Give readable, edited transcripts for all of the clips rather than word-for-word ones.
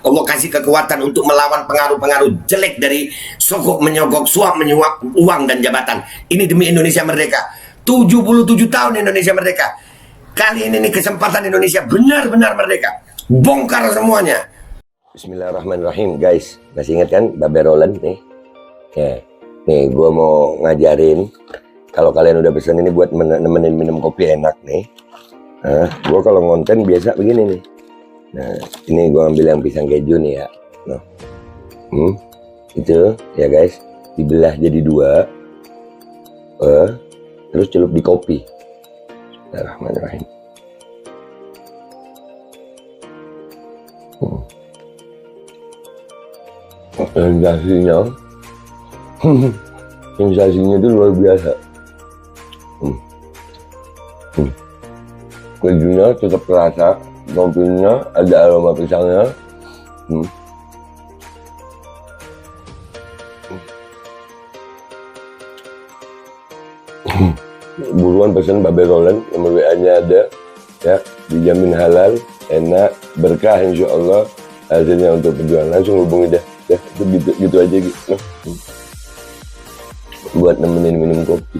Allah kasih kekuatan untuk melawan pengaruh-pengaruh jelek dari sogok menyogok, suap menyuap uang dan jabatan. Ini demi Indonesia merdeka. 77 tahun Indonesia merdeka. Kali ini nih kesempatan Indonesia benar-benar merdeka. Bongkar semuanya. Bismillahirrahmanirrahim, guys. Masih ingat kan Babe Roland nih? Ya. Nih, gue mau ngajarin. Kalau kalian udah pesan ini buat nemenin minum kopi enak nih. Nah, gue kalau ngonten biasa begini nih. Nah, ini gue ambil yang pisang keju nih ya. Nah, itu ya guys, dibelah jadi dua. Terus celup di kopi. Bismillahirrahmanirrahim. Sensasinya itu luar biasa. Kejunya tetap terasa, kopinya ada aroma pisangnya. Buruan pesan Babe Roland, nomor WA-nya ada ya, dijamin halal, enak, berkah insya Allah hasilnya untuk perjuangan. Langsung hubungi dah ya, itu gitu aja gitu. Buat nemenin minum kopi.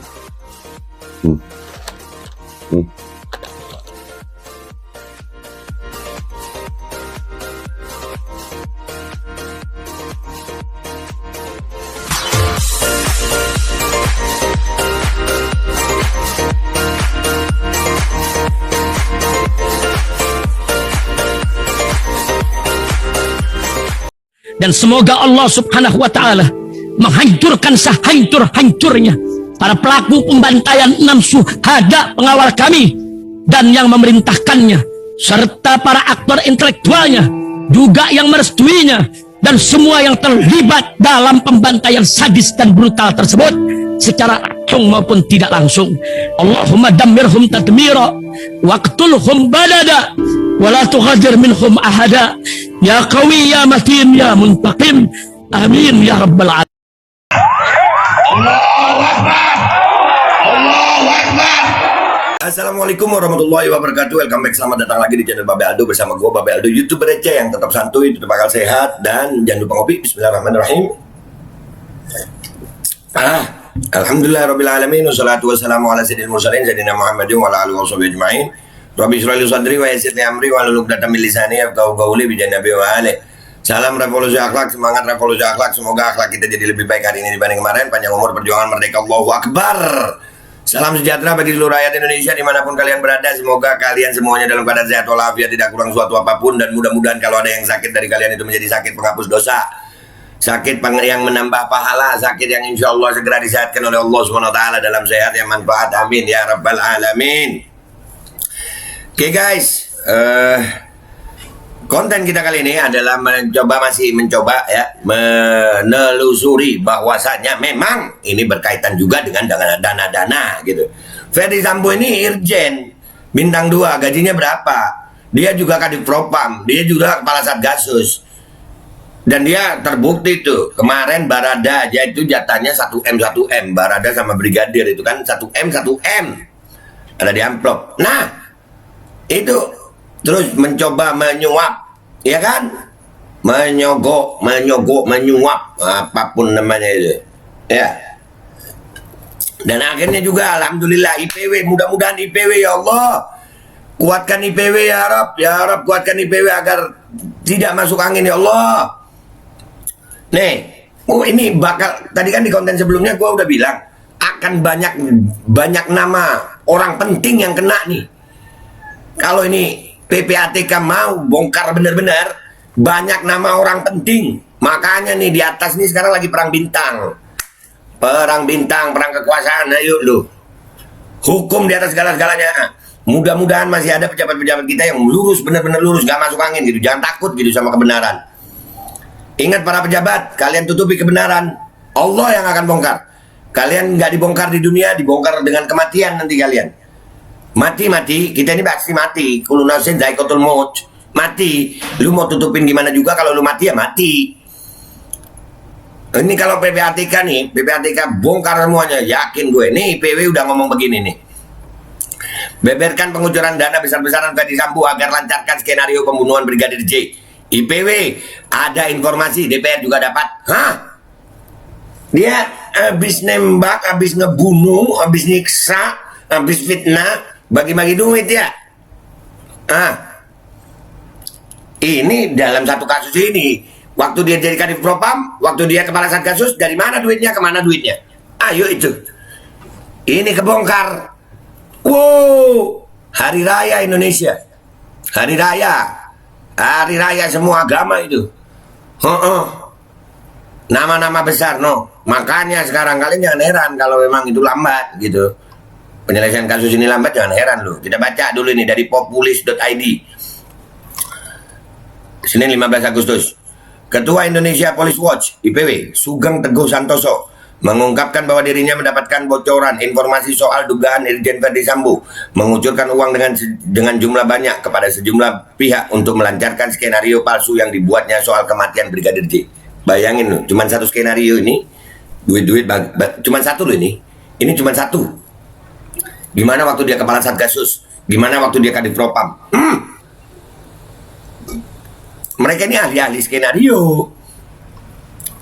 Dan semoga Allah subhanahu wa ta'ala menghancurkan sehancur-hancurnya para pelaku pembantaian 6 syuhada pengawal kami dan yang memerintahkannya, serta para aktor intelektualnya juga yang merestuinya, dan semua yang terlibat dalam pembantaian sadis dan brutal tersebut secara langsung maupun tidak langsung. Allahumma dammirhum tadmira waqtulhum badada wala tughadir minhum ahada ya qawi ya matin ya muntaqim amin ya rabbal alamin. Allahu Akbar. Allahu Akbar. Assalamualaikum warahmatullahi wabarakatuh. Welcome back, selamat datang lagi di channel Babe Aldo bersama gue Babe Aldo, YouTuber receh yang tetap santuy, tetap bakal sehat, dan jangan lupa ngopi. Bismillahirrahmanirrahim. Alhamdulillah rabbil alamin, wassalatu wassalamu ala sayyidil mursalin sayyidina Muhammadin wa ala alihi washabihi ajmain. Rabbi shrah li sadri wa yassir li amri wa hlul 'uqdatam min lisani yafqahu qawli bi janabi wa ali. Salam revolusi akhlak, semangat revolusi akhlak. Semoga akhlak kita jadi lebih baik hari ini dibanding kemarin. Panjang umur, perjuangan merdeka, Allahu Akbar. Salam sejahtera bagi seluruh rakyat Indonesia dimanapun kalian berada. Semoga kalian semuanya dalam keadaan sehat walafiat, tidak kurang suatu apapun, dan mudah-mudahan kalau ada yang sakit dari kalian itu menjadi sakit penghapus dosa, sakit yang menambah pahala, sakit yang insya Allah segera disehatkan oleh Allah SWT dalam sehat yang manfaat. Amin ya rabbal alamin. Oke guys, konten kita kali ini adalah masih mencoba ya, menelusuri bahwasanya memang ini berkaitan juga dengan dana-dana gitu. Ferdy Sambo ini irjen bintang 2, gajinya berapa? Dia juga kadif propam, dia juga kepala satgasus. Dan dia terbukti tuh kemarin Barada aja itu jatahnya 1M Barada sama brigadir itu kan 1M ada di amplop. Nah, itu terus mencoba menyuap, ya kan, menyogok, menyuap, apapun namanya itu ya. Dan akhirnya juga alhamdulillah IPW, mudah-mudahan IPW ya Allah kuatkan IPW ya Rabb, kuatkan IPW agar tidak masuk angin ya Allah. Nih, ini bakal, tadi kan di konten sebelumnya gua udah bilang akan banyak nama orang penting yang kena nih. Kalau ini PPATK mau bongkar bener-bener, banyak nama orang penting. Makanya nih di atas nih sekarang lagi perang bintang, perang kekuasaan. Ayo lu, hukum di atas segala-galanya. Mudah-mudahan masih ada pejabat-pejabat kita yang lurus, bener-bener lurus, gak masuk angin gitu. Jangan takut gitu sama kebenaran. Ingat para pejabat, kalian tutupi kebenaran, Allah yang akan bongkar. Kalian nggak dibongkar di dunia, dibongkar dengan kematian nanti kalian. Mati, kita ini pasti mati. Kullu nafsin dha'iqatul maut. Mati. Lu mau tutupin gimana juga, kalau lu mati ya mati. Ini kalau PPATK nih, PPATK bongkar semuanya, yakin gue. Nih IPW udah ngomong begini nih. Beberkan pengucuran dana besar-besaran Ferdy Sambo agar lancarkan skenario pembunuhan Brigadir J. IPW ada informasi, DPR juga dapat. Hah? Dia habis nembak, habis ngebunuh, habis nyiksa, habis fitnah, bagi-bagi duit ya. Ini dalam satu kasus ini, waktu dia jadi Kadif Propam, waktu dia kepala Satgasus, dari mana duitnya, kemana duitnya? Ayo itu. Ini kebongkar. Wow, hari raya Indonesia. Hari raya semua agama itu. Nama-nama besar, no. Makanya sekarang kalian jangan heran kalau memang itu lambat gitu. Penyelesaian kasus ini lambat, jangan heran loh. Kita baca dulu ini dari populis.id. Senin 15 Agustus. Ketua Indonesia Police Watch, IPW, Sugeng Teguh Santoso, mengungkapkan bahwa dirinya mendapatkan bocoran informasi soal dugaan Irjen Verdi Sambo mengucurkan uang dengan jumlah banyak kepada sejumlah pihak untuk melancarkan skenario palsu yang dibuatnya soal kematian Brigadir J. Bayangin loh, cuma satu skenario ini, duit-duit cuma satu loh ini cuma satu. Gimana waktu dia kepala Satgasus, gimana waktu dia Kadif Propam. Mereka ini ahli-ahli skenario.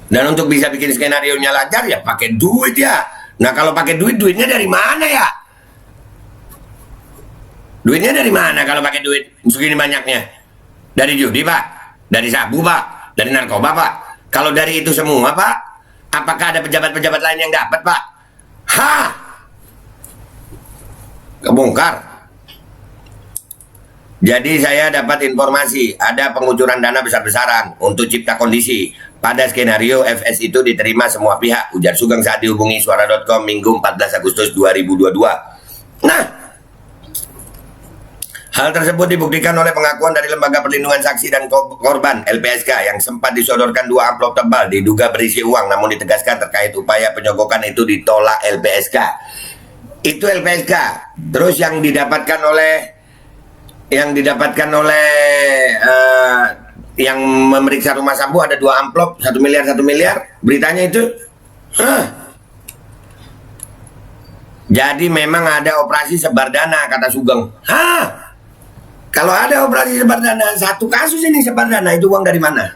Dan untuk bisa bikin skenario-nya lancar ya pakai duit ya. Nah kalau pakai duit, duitnya dari mana ya? Duitnya dari mana kalau pakai duit segini banyaknya? Dari judi pak? Dari sabu pak? Dari narkoba pak? Kalau dari itu semua pak, apakah ada pejabat-pejabat lain yang dapat pak? Hah? Kebongkar. Jadi saya dapat informasi ada pengucuran dana besar-besaran untuk cipta kondisi. Pada skenario FS itu diterima semua pihak, ujar Sugeng saat dihubungi suara.com Minggu 14 Agustus 2022. Nah, hal tersebut dibuktikan oleh pengakuan dari Lembaga Perlindungan Saksi dan Korban LPSK yang sempat disodorkan 2 amplop tebal diduga berisi uang, namun ditegaskan terkait upaya penyogokan itu ditolak LPSK. Itu LPSK. Terus yang didapatkan oleh yang memeriksa rumah Sambo ada 2 amplop 1 miliar beritanya itu. Jadi memang ada operasi sebar dana kata Sugeng. Kalau ada operasi sebar dana, satu kasus ini sebar dana, itu uang dari mana?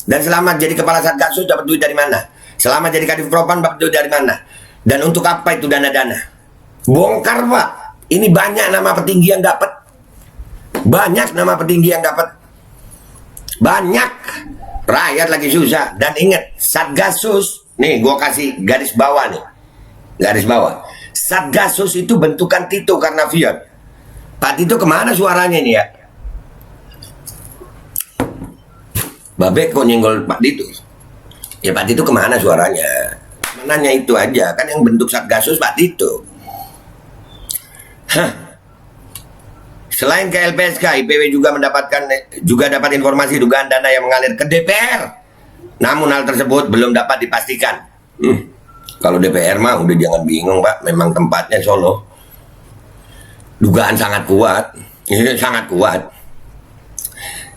Dan selama jadi kepala Satgasus dapat duit dari mana? Selama jadi Kadif Propam dapat duit dari mana? Dan untuk apa itu dana-dana? Bongkar pak. Ini banyak nama petinggi yang dapat. Banyak nama petinggi yang dapat. Banyak. Rakyat lagi susah. Dan ingat, Satgasus, nih gue kasih garis bawah nih. Garis bawah. Satgasus itu bentukan Tito Karnavian. Pak Tito kemana suaranya nih ya? Babek kok nyenggol Pak Tito? Ya Pak Tito kemana suaranya? Nanya itu aja. Kan yang bentuk Satgasus Pak Tito. Selain ke LPSK, IPW juga dapat informasi dugaan dana yang mengalir ke DPR. Namun hal tersebut belum dapat dipastikan. Kalau DPR mah udah jangan bingung pak, memang tempatnya Solo. Dugaan sangat kuat, ini sangat kuat.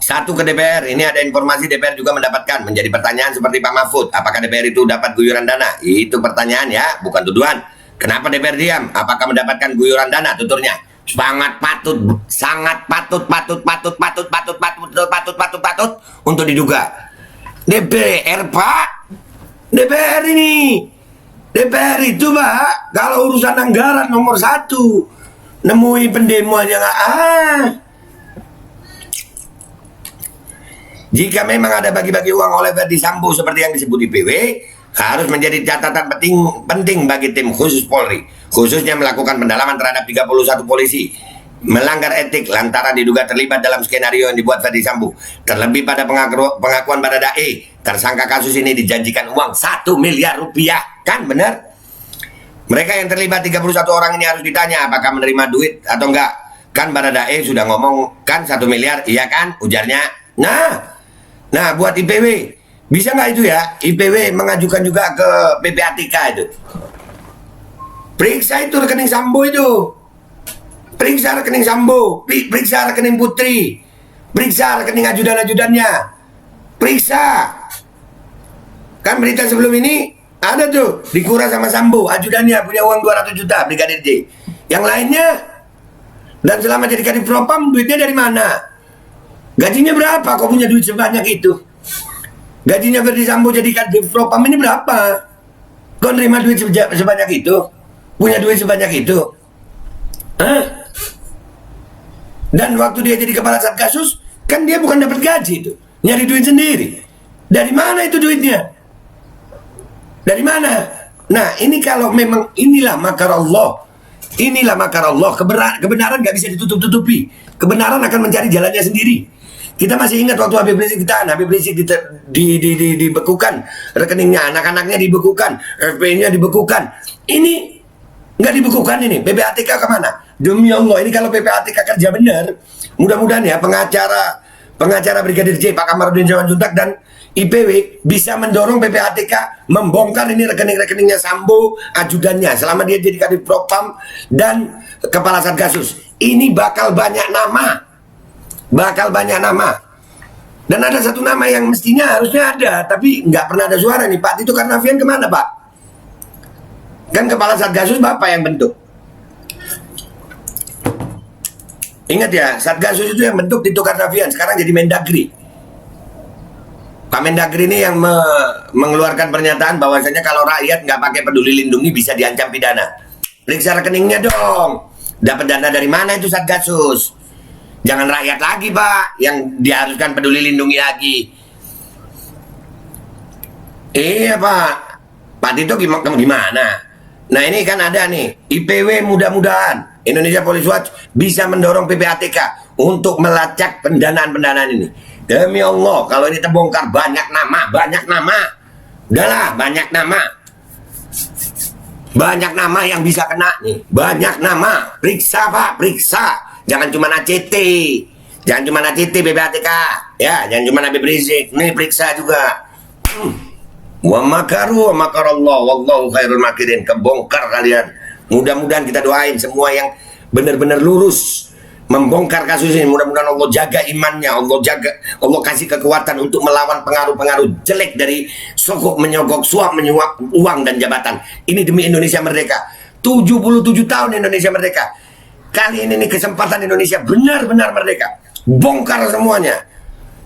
Satu ke DPR, ini ada informasi DPR juga mendapatkan. Menjadi pertanyaan seperti Pak Mahfud, apakah DPR itu dapat guyuran dana? Itu pertanyaan ya, bukan tuduhan. Kenapa DPR diam? Apakah mendapatkan guyuran dana? Tuturnya sangat patut untuk diduga. DPR pak, DPR ini, DPR itu pak, kalau urusan anggaran nomor 1, nemui pendemo aja nggak. Jika memang ada bagi-bagi uang oleh Verdi Sambo seperti yang disebut IPW, harus menjadi catatan penting bagi tim khusus Polri, khususnya melakukan pendalaman terhadap 31 polisi melanggar etik lantaran diduga terlibat dalam skenario yang dibuat Verdi Sambo. Terlebih pada pengakuan Baradae, tersangka kasus ini dijanjikan uang 1 miliar rupiah. Kan benar? Mereka yang terlibat 31 orang ini harus ditanya apakah menerima duit atau enggak. Kan Baradae sudah ngomong kan 1 miliar, iya kan? Ujarnya. Nah buat IPW, bisa nggak itu ya? IPW mengajukan juga ke PPATK itu. Periksa itu rekening Sambo itu. Periksa rekening Sambo, periksa rekening Putri, periksa rekening ajudan-ajudannya. Periksa. Kan berita sebelum ini ada tuh dikuras sama Sambo, ajudannya punya uang 200 juta Brigadir J. Yang lainnya, dan selama jadi Kadif Propam duitnya dari mana? Gajinya berapa kok punya duit sebanyak itu? Gajinya Ferdi Sambo jadi Kadif Propam ini berapa? Kau nerima duit sebanyak itu? Punya duit sebanyak itu? Hah? Dan waktu dia jadi kepala Satgasus, kan dia bukan dapat gaji itu, nyari duit sendiri. Dari mana itu duitnya? Dari mana? Nah, ini kalau memang inilah makar Allah. Inilah makar Allah. Kebenaran nggak bisa ditutup-tutupi. Kebenaran akan mencari jalannya sendiri. Kita masih ingat waktu Habib Rizik ditahan, Habib Rizik dibekukan rekeningnya, anak-anaknya dibekukan, FP-nya dibekukan. Ini nggak dibekukan ini. PPATK kemana? Demi Allah, ini kalau PPATK kerja benar, mudah-mudahan ya pengacara Brigadir J, Pak Kamarudin Simanjuntak dan IPW bisa mendorong PPATK membongkar ini rekening-rekeningnya Sambo, ajudannya selama dia jadi Kadif Propam dan Kepala Satgasus. Ini bakal banyak nama. Dan ada satu nama yang mestinya harusnya ada, tapi nggak pernah ada suara nih. Pak Tito Karnavian kemana, Pak? Kan Kepala Satgasus Bapak yang bentuk. Ingat ya, Satgasus itu yang bentuk Tito Karnavian, sekarang jadi Mendagri. Pak Mendagri ini yang mengeluarkan pernyataan bahwasanya kalau rakyat nggak pakai peduli lindungi bisa diancam pidana. Periksa rekeningnya dong. Dapat dana dari mana itu Satgasus? Jangan rakyat lagi, Pak, yang diharuskan peduli lindungi lagi. Iya, Pak. Pak Tito gimana? Nah, ini kan ada nih, IPW mudah-mudahan Indonesia Police Watch bisa mendorong PPATK untuk melacak pendanaan-pendanaan ini. Demi Allah, kalau ini terbongkar banyak nama. Udahlah, banyak nama. Banyak nama yang bisa kena nih. Banyak nama. Periksa, Pak, periksa. Jangan cuma ACT. Jangan cuma ACT PPATK. Ya, jangan cuma Habib Rizik. Nih periksa juga. Wa makaru wa makarallah wallahu khairul makirin. Kebongkar kalian. Mudah-mudahan kita doain semua yang benar-benar lurus membongkar kasus ini. Mudah-mudahan Allah jaga imannya, Allah kasih kekuatan untuk melawan pengaruh-pengaruh jelek dari sogok menyogok, suap menyuap uang dan jabatan. Ini demi Indonesia merdeka. 77 tahun Indonesia merdeka. Kali ini nih kesempatan Indonesia benar-benar merdeka. Bongkar semuanya.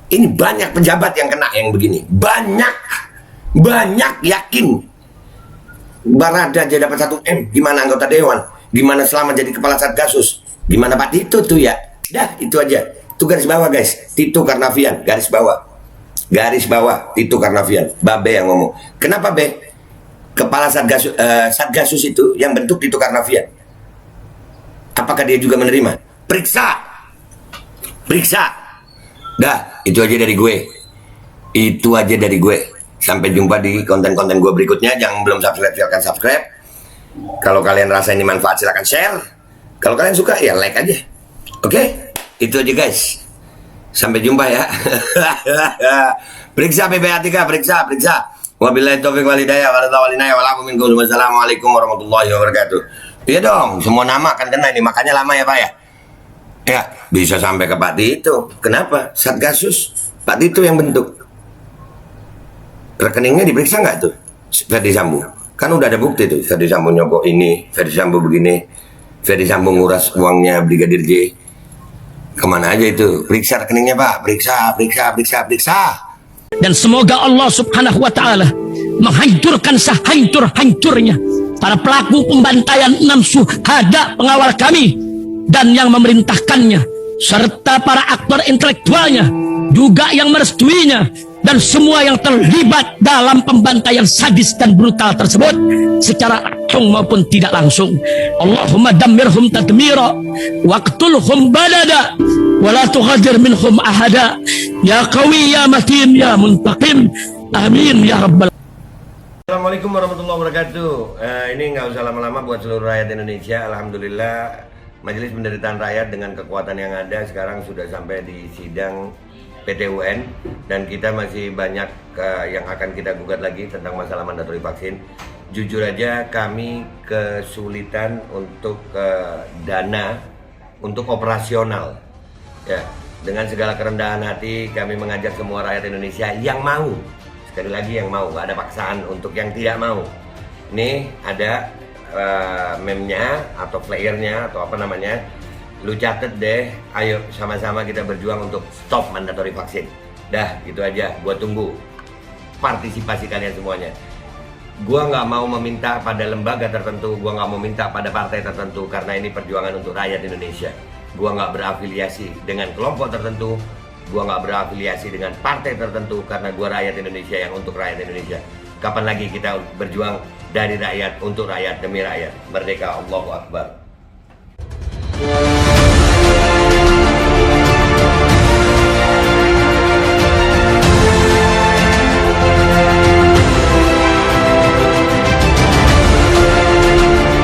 Ini banyak pejabat yang kena yang begini. Banyak yakin. Barada aja dapat 1 M. Gimana anggota dewan? Gimana selama jadi kepala Satgasus? Gimana Pak Tito tuh ya? Dah, itu aja. Itu garis bawah, guys. Tito Karnavian, garis bawah. Garis bawah, Tito Karnavian. Babe yang ngomong. Kenapa, Be? Kepala Satgasus itu yang bentuk Tito Karnavian. Apakah dia juga menerima? Periksa. Dah, itu aja dari gue. Sampai jumpa di konten-konten gue berikutnya. Jangan belum subscribe, silahkan subscribe. Kalau kalian rasa ini manfaat, silahkan share. Kalau kalian suka, ya like aja. Oke? Itu aja, guys. Sampai jumpa ya. Periksa PPATK, periksa. Wabillahi taufiq wal hidayah, wassalamualaikum warahmatullahi wabarakatuh. Iya dong, semua nama akan kena ini, makanya lama ya, Pak ya. Ya, bisa sampai ke Pak Tito. Kenapa? Satgasus Pak Tito yang bentuk. Rekeningnya diperiksa nggak tuh Ferdi Sambo? Kan udah ada bukti tuh, Ferdi Sambo nyogok ini, Ferdi Sambo begini, Ferdi Sambo nguras uangnya Brigadir J. Kemana aja itu? Periksa rekeningnya, Pak. Periksa. Dan semoga Allah Subhanahu wa Ta'ala menghancurkan sehancur-hancurnya para pelaku pembantaian 6 syuhada pengawal kami dan yang memerintahkannya, serta para aktor intelektualnya juga yang merestuinya, dan semua yang terlibat dalam pembantaian sadis dan brutal tersebut secara langsung maupun tidak langsung. Allahumma dammirhum tadmira waqtulhum badada wala tughadir minhum ahada ya qawi ya matin ya muntaqim amin ya rabbal. Assalamualaikum warahmatullahi wabarakatuh. Ini nggak usah lama-lama buat seluruh rakyat Indonesia. Alhamdulillah Majelis Penderitaan Rakyat dengan kekuatan yang ada sekarang sudah sampai di sidang PT UN, dan kita masih banyak yang akan kita gugat lagi tentang masalah mandatori vaksin. Jujur aja kami kesulitan untuk dana untuk operasional. Ya, dengan segala kerendahan hati kami mengajak semua rakyat Indonesia yang mau. Sekali lagi yang mau, gak ada paksaan untuk yang tidak mau. Ini ada meme-nya atau flyernya atau apa namanya, Lu catet deh, ayo sama-sama kita berjuang untuk stop mandatory vaksin. Dah, gitu aja. Gua tunggu partisipasi kalian semuanya. Gua nggak mau meminta pada lembaga tertentu, gua nggak mau minta pada partai tertentu, karena ini perjuangan untuk rakyat Indonesia. Gua nggak berafiliasi dengan kelompok tertentu, gua nggak berafiliasi dengan partai tertentu, karena gua rakyat Indonesia yang untuk rakyat Indonesia. Kapan lagi kita berjuang dari rakyat untuk rakyat demi rakyat? Merdeka, Allahu Akbar.